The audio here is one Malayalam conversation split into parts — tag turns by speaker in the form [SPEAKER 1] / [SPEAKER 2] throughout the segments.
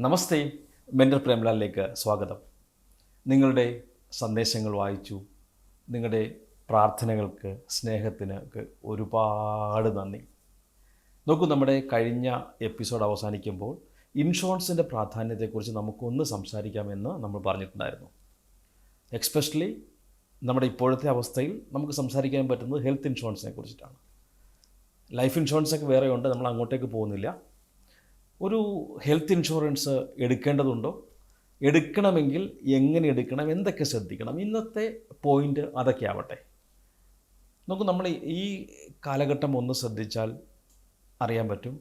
[SPEAKER 1] നമസ്തേ, മെൻ്റർ പ്രേംലാലിലേക്ക് സ്വാഗതം. നിങ്ങളുടെ സന്ദേശങ്ങൾ വായിച്ചു, നിങ്ങളുടെ പ്രാർത്ഥനകൾക്ക്, സ്നേഹത്തിന് ഒരുപാട് നന്ദി. നോക്കൂ, നമ്മുടെ കഴിഞ്ഞ എപ്പിസോഡ് അവസാനിക്കുമ്പോൾ ഇൻഷുറൻസിൻ്റെ പ്രാധാന്യത്തെക്കുറിച്ച് നമുക്കൊന്ന് സംസാരിക്കാമെന്ന് നമ്മൾ പറഞ്ഞിട്ടുണ്ടായിരുന്നു. എക്സ്പെഷ്യലി നമ്മുടെ ഇപ്പോഴത്തെ അവസ്ഥയിൽ നമുക്ക് സംസാരിക്കാൻ പറ്റുന്നത് ഹെൽത്ത് ഇൻഷുറൻസിനെ കുറിച്ചിട്ടാണ്. ലൈഫ് ഇൻഷുറൻസൊക്കെ വേറെയുണ്ട്, നമ്മൾ അങ്ങോട്ടേക്ക് പോകുന്നില്ല. ഒരു ഹെൽത്ത് ഇൻഷുറൻസ് എടുക്കേണ്ടതുണ്ടോ, എടുക്കണമെങ്കിൽ എങ്ങനെ എടുക്കണം, എന്തൊക്കെ ശ്രദ്ധിക്കണം, ഇന്നത്തെ പോയിൻ്റ് അതൊക്കെ ആവട്ടെ. നമുക്ക് നമ്മൾ ഈ കാലഘട്ടം ഒന്ന് ശ്രദ്ധിച്ചാൽ അറിയാൻ പറ്റും,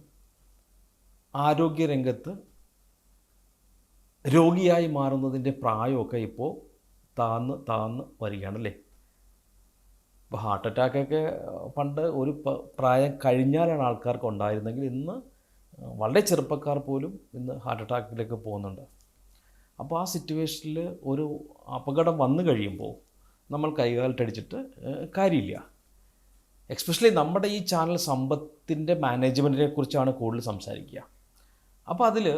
[SPEAKER 1] ആരോഗ്യരംഗത്ത് രോഗിയായി മാറുന്നതിൻ്റെ പ്രായമൊക്കെ ഇപ്പോൾ താന്ന് വരികയാണല്ലേ. ഇപ്പോൾ ഹാർട്ട് അറ്റാക്കൊക്കെ പണ്ട് ഒരു പ്രായം കഴിഞ്ഞാലാണ് ആൾക്കാർക്ക് ഉണ്ടായിരുന്നെങ്കിൽ ഇന്ന് വളരെ ചെറുപ്പക്കാർ പോലും ഇന്ന് ഹാർട്ട് അറ്റാക്കിലേക്ക് പോകുന്നുണ്ട്. അപ്പോൾ ആ സിറ്റുവേഷനിൽ ഒരു അപകടം വന്നു കഴിയുമ്പോൾ നമ്മൾ കൈകാലിട്ടടിച്ചിട്ട് കാര്യമില്ല. എക്സ്പെഷ്യലി നമ്മുടെ ഈ ചാനൽ സമ്പത്തിൻ്റെ മാനേജ്മെൻറ്റിനെ കുറിച്ചാണ് കൂടുതൽ സംസാരിക്കുക. അപ്പോൾ അതിൽ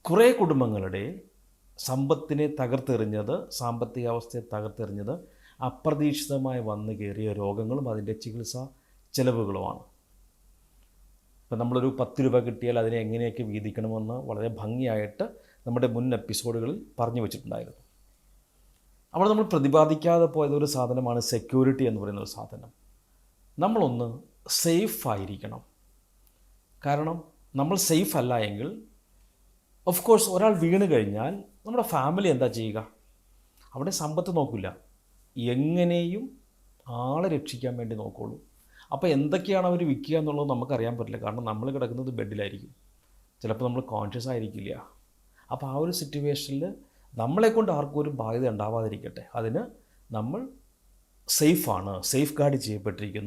[SPEAKER 1] കുറേ കുടുംബങ്ങളുടെ സമ്പത്തിനെ തകർത്തെറിഞ്ഞത്, സാമ്പത്തിക അവസ്ഥയെ തകർത്തെറിഞ്ഞത് അപ്രതീക്ഷിതമായി വന്നു കയറിയ രോഗങ്ങളും അതിൻ്റെ ചികിത്സാ ചെലവുകളുമാണ്. ഇപ്പം നമ്മളൊരു 10 രൂപ കിട്ടിയാൽ അതിനെ എങ്ങനെയൊക്കെ വീതിക്കണമെന്ന് വളരെ ഭംഗിയായിട്ട് നമ്മുടെ മുൻ എപ്പിസോഡുകളിൽ പറഞ്ഞു വച്ചിട്ടുണ്ടായിരുന്നു. അവിടെ നമ്മൾ പ്രതിപാദിക്കാതെ പോയതൊരു സാധനമാണ് സെക്യൂരിറ്റി എന്ന് പറയുന്ന ഒരു സാധനം. നമ്മളൊന്ന് സേഫ് ആയിരിക്കണം. കാരണം നമ്മൾ സേഫ് അല്ല എങ്കിൽ ഓഫ് കോഴ്സ് ഒരാൾ വീണ് കഴിഞ്ഞാൽ നമ്മുടെ ഫാമിലി എന്താ ചെയ്യുക? അവിടെ സമ്പത്ത് നോക്കില്ല, എങ്ങനെയും ആളെ രക്ഷിക്കാൻ വേണ്ടി നോക്കുള്ളൂ. അപ്പോൾ എന്തൊക്കെയാണ് അവർ വിൽക്കുക എന്നുള്ളത് നമുക്കറിയാൻ പറ്റില്ല. കാരണം നമ്മൾ കിടക്കുന്നത് ബെഡിലായിരിക്കും, ചിലപ്പോൾ നമ്മൾ കോൺഷ്യസ് ആയിരിക്കില്ല. അപ്പോൾ ആ ഒരു സിറ്റുവേഷനിൽ നമ്മളെക്കൊണ്ട് ആർക്കും ഒരു ബാധ്യത ഉണ്ടാവാതിരിക്കട്ടെ, അതിന് നമ്മൾ സേഫാണ്, സേഫ് ഗാർഡ് ചെയ്യപ്പെട്ടിരിക്കുന്നു.